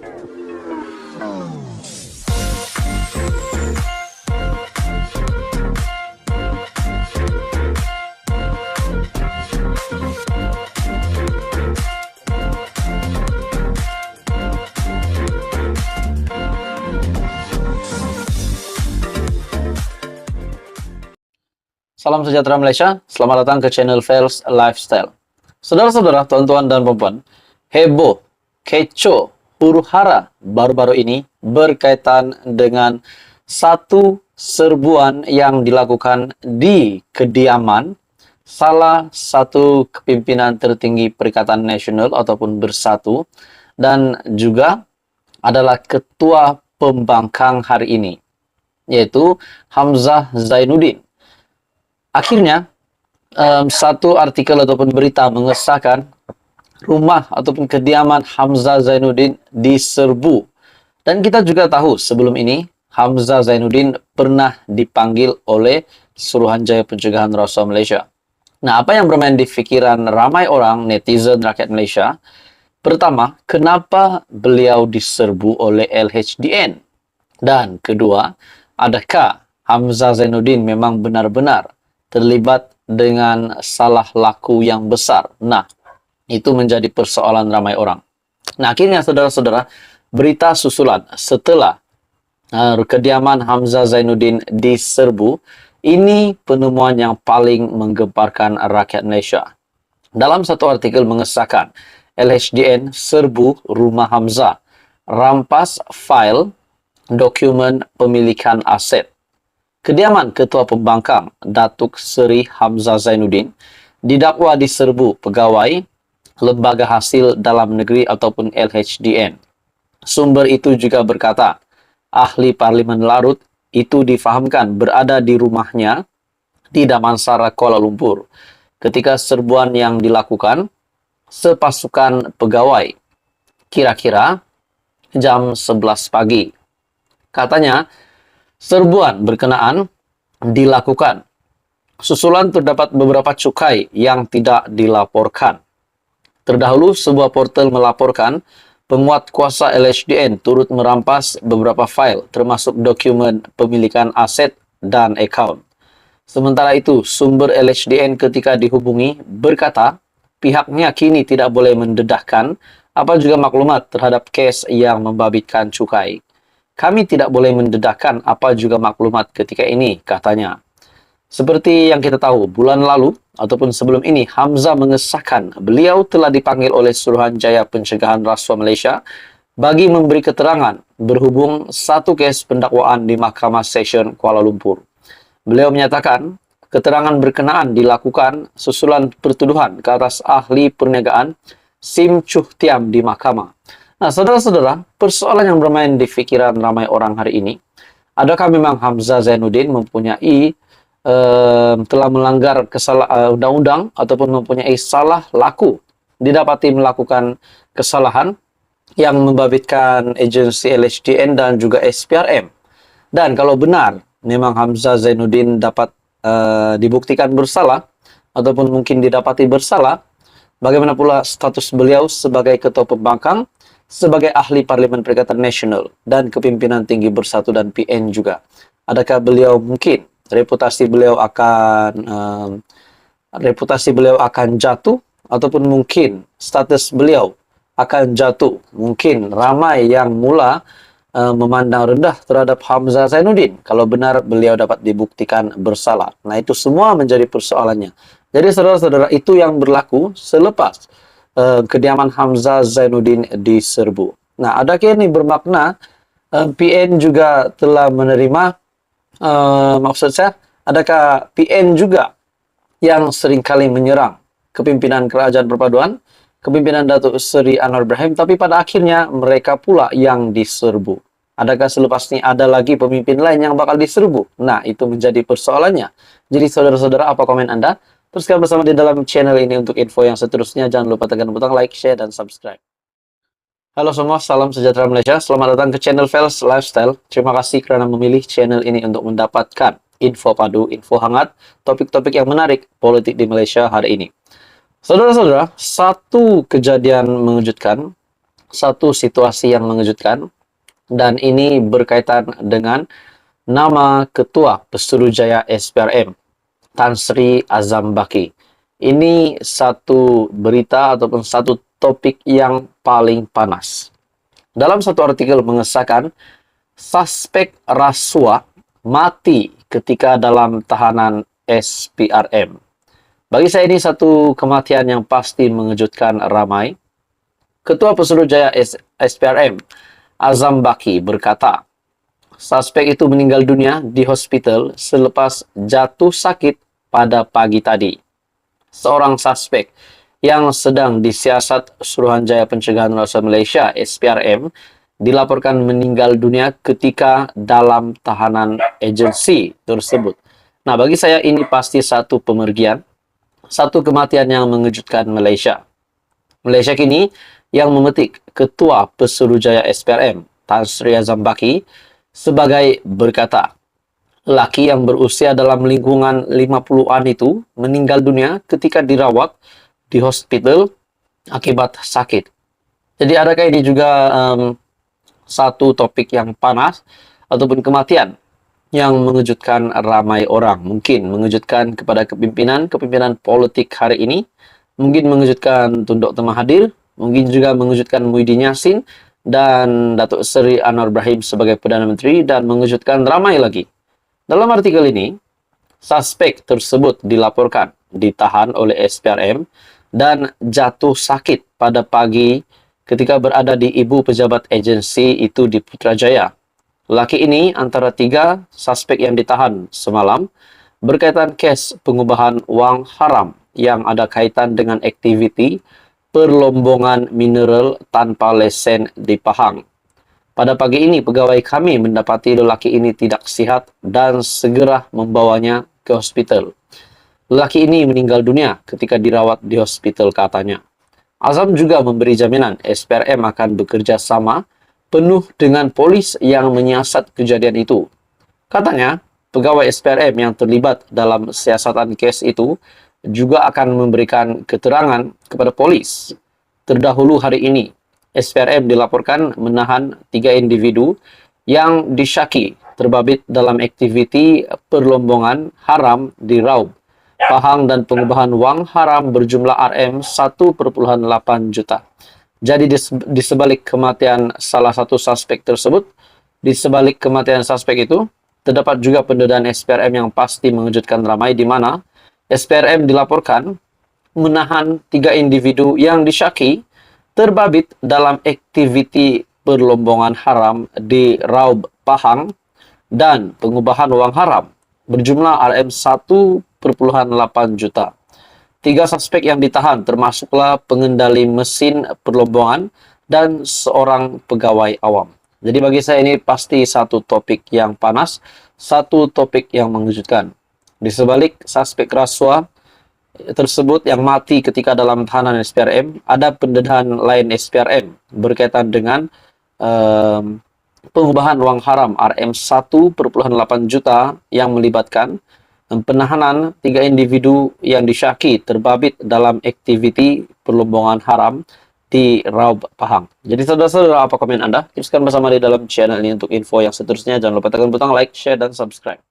Salam sejahtera Malaysia, selamat datang ke channel Fels Lifestyle. Saudara-saudara, tuan-tuan dan puan-puan, heboh, kecoh, huru-hara baru-baru ini berkaitan dengan satu serbuan yang dilakukan di kediaman salah satu kepimpinan tertinggi Perikatan Nasional ataupun Bersatu dan juga adalah Ketua Pembangkang hari ini, yaitu Hamzah Zainuddin. Akhirnya, satu artikel ataupun berita mengesahkan rumah ataupun kediaman Hamzah Zainuddin diserbu. Dan kita juga tahu sebelum ini, Hamzah Zainuddin pernah dipanggil oleh Suruhanjaya Pencegahan Rasuah Malaysia. Nah, apa yang bermain di pikiran ramai orang, netizen, rakyat Malaysia? Pertama, kenapa beliau diserbu oleh LHDN? Dan kedua, adakah Hamzah Zainuddin memang benar-benar terlibat dengan salah laku yang besar? Nah, itu menjadi persoalan ramai orang. Nah, akhirnya saudara-saudara, berita susulan setelah kediaman Hamzah Zainuddin diserbu, ini penemuan yang paling menggemparkan rakyat Malaysia. Dalam satu artikel mengesahkan, LHDN serbu rumah Hamzah, rampas fail dokumen pemilikan aset. Kediaman Ketua Pembangkang Datuk Seri Hamzah Zainuddin didakwa diserbu pegawai Lembaga Hasil Dalam Negeri ataupun LHDN. Sumber itu juga berkata, ahli Parlimen Larut itu difahamkan berada di rumahnya di Damansara, Kuala Lumpur ketika serbuan yang dilakukan sepasukan pegawai kira-kira jam 11 pagi. Katanya, serbuan berkenaan dilakukan susulan terdapat beberapa cukai yang tidak dilaporkan. Terdahulu, sebuah portal melaporkan penguat kuasa LHDN turut merampas beberapa fail termasuk dokumen pemilikan aset dan akaun. Sementara itu, sumber LHDN ketika dihubungi berkata pihaknya kini tidak boleh mendedahkan apa juga maklumat terhadap kes yang membabitkan cukai. Kami tidak boleh mendedahkan apa juga maklumat ketika ini, katanya. Seperti yang kita tahu, bulan lalu ataupun sebelum ini, Hamzah mengesahkan beliau telah dipanggil oleh Suruhanjaya Pencegahan Rasuah Malaysia bagi memberi keterangan berhubung satu kes pendakwaan di Mahkamah Session Kuala Lumpur. Beliau menyatakan keterangan berkenaan dilakukan susulan pertuduhan ke atas ahli perniagaan Sim Chuh Tiam di mahkamah. Nah, saudara-saudara, persoalan yang bermain di pikiran ramai orang hari ini, adakah memang Hamzah Zainuddin mempunyai telah melanggar undang-undang ataupun mempunyai salah laku, didapati melakukan kesalahan yang membabitkan agensi LHDN dan juga SPRM. Dan kalau benar memang Hamzah Zainuddin dapat dibuktikan bersalah ataupun mungkin didapati bersalah, bagaimana pula status beliau sebagai Ketua Pembangkang, sebagai ahli Parlimen Perikatan Nasional dan kepimpinan tinggi Bersatu dan PN juga? Adakah beliau mungkin reputasi beliau akan jatuh ataupun mungkin status beliau akan jatuh? Mungkin ramai yang mula memandang rendah terhadap Hamzah Zainuddin kalau benar beliau dapat dibuktikan bersalah. Nah, itu semua menjadi persoalannya. Jadi saudara-saudara, itu yang berlaku selepas kediaman Hamzah Zainuddin diserbu. Nah, adakah ini bermakna PN juga telah menerima, maksud saya, adakah PN juga yang seringkali menyerang kepimpinan Kerajaan Perpaduan, kepimpinan Datuk Seri Anwar Ibrahim, tapi pada akhirnya mereka pula yang diserbu? Adakah selepas ini ada lagi pemimpin lain yang bakal diserbu? Nah, itu menjadi persoalannya. Jadi saudara-saudara, apa komen Anda? Teruskan bersama di dalam channel ini untuk info yang seterusnya. Jangan lupa tekan butang like, share, dan subscribe. Halo semua, salam sejahtera Malaysia. Selamat datang ke channel Fels Lifestyle. Terima kasih kerana memilih channel ini untuk mendapatkan info padu, info hangat, topik-topik yang menarik politik di Malaysia hari ini. Saudara-saudara, satu kejadian mengejutkan satu situasi yang mengejutkan, dan ini berkaitan dengan nama Ketua Pesuruhjaya SPRM, Tan Sri Azam Baki. Ini satu berita ataupun satu topik yang paling panas. Dalam satu artikel mengesahkan, suspek rasuah mati ketika dalam tahanan SPRM. Bagi saya ini satu kematian yang pasti mengejutkan ramai. Ketua Pesuruhjaya SPRM, Azam Baki, berkata, suspek itu meninggal dunia di hospital selepas jatuh sakit pada pagi tadi. Seorang suspek yang sedang disiasat Suruhanjaya Pencegahan Rasuah Malaysia SPRM dilaporkan meninggal dunia ketika dalam tahanan agensi tersebut. Nah, bagi saya ini pasti satu pemergian, satu kematian yang mengejutkan Malaysia. Malaysia kini yang memetik Ketua Pesuruhjaya SPRM, Tan Sri Azam Baki, sebagai berkata, lelaki yang berusia dalam lingkungan 50-an itu meninggal dunia ketika dirawat di hospital akibat sakit. Jadi adakah ini juga satu topik yang panas ataupun kematian yang mengejutkan ramai orang? Mungkin mengejutkan kepada kepimpinan politik hari ini, mungkin mengejutkan Tun Dr. Mahathir, mungkin juga mengejutkan Muhyiddin Yassin dan Datuk Seri Anwar Ibrahim sebagai Perdana Menteri, dan mengejutkan ramai lagi. Dalam artikel ini, suspek tersebut dilaporkan ditahan oleh SPRM dan jatuh sakit pada pagi ketika berada di ibu pejabat agensi itu di Putrajaya. Lelaki ini antara 3 suspek yang ditahan semalam berkaitan kes pengubahan wang haram yang ada kaitan dengan aktiviti perlombongan mineral tanpa lesen di Pahang. Pada pagi ini, pegawai kami mendapati lelaki ini tidak sihat dan segera membawanya ke hospital. Lelaki ini meninggal dunia ketika dirawat di hospital, katanya. Azam juga memberi jaminan SPRM akan bekerja sama penuh dengan polis yang menyiasat kejadian itu. Katanya, pegawai SPRM yang terlibat dalam siasatan kes itu juga akan memberikan keterangan kepada polis. Terdahulu hari ini, SPRM dilaporkan menahan 3 individu yang disyaki terbabit dalam aktiviti perlombongan haram di Raub, Pahang, dan pengubahan wang haram berjumlah RM1,8 juta. Jadi di sebalik kematian salah satu suspek tersebut, di sebalik kematian suspek itu, terdapat juga pendedahan SPRM yang pasti mengejutkan ramai, di mana SPRM dilaporkan menahan 3 individu yang disyaki terbabit dalam aktiviti perlombongan haram di Raub, Pahang, dan pengubahan wang haram berjumlah RM1,8 juta. 3 suspek yang ditahan termasuklah pengendali mesin perlombongan dan seorang pegawai awam. Jadi bagi saya ini pasti satu topik yang panas, satu topik yang mengejutkan. Di sebalik suspek rasuah tersebut yang mati ketika dalam tahanan SPRM, ada pendedahan lain SPRM berkaitan dengan pengubahan wang haram RM1,8 juta yang melibatkan penahanan 3 individu yang disyaki terbabit dalam aktiviti perlombongan haram di Raub, Pahang. Jadi saudara-saudara, apa komen Anda? Teruskan bersama di dalam channel ini untuk info yang seterusnya. Jangan lupa tekan butang like, share, dan subscribe.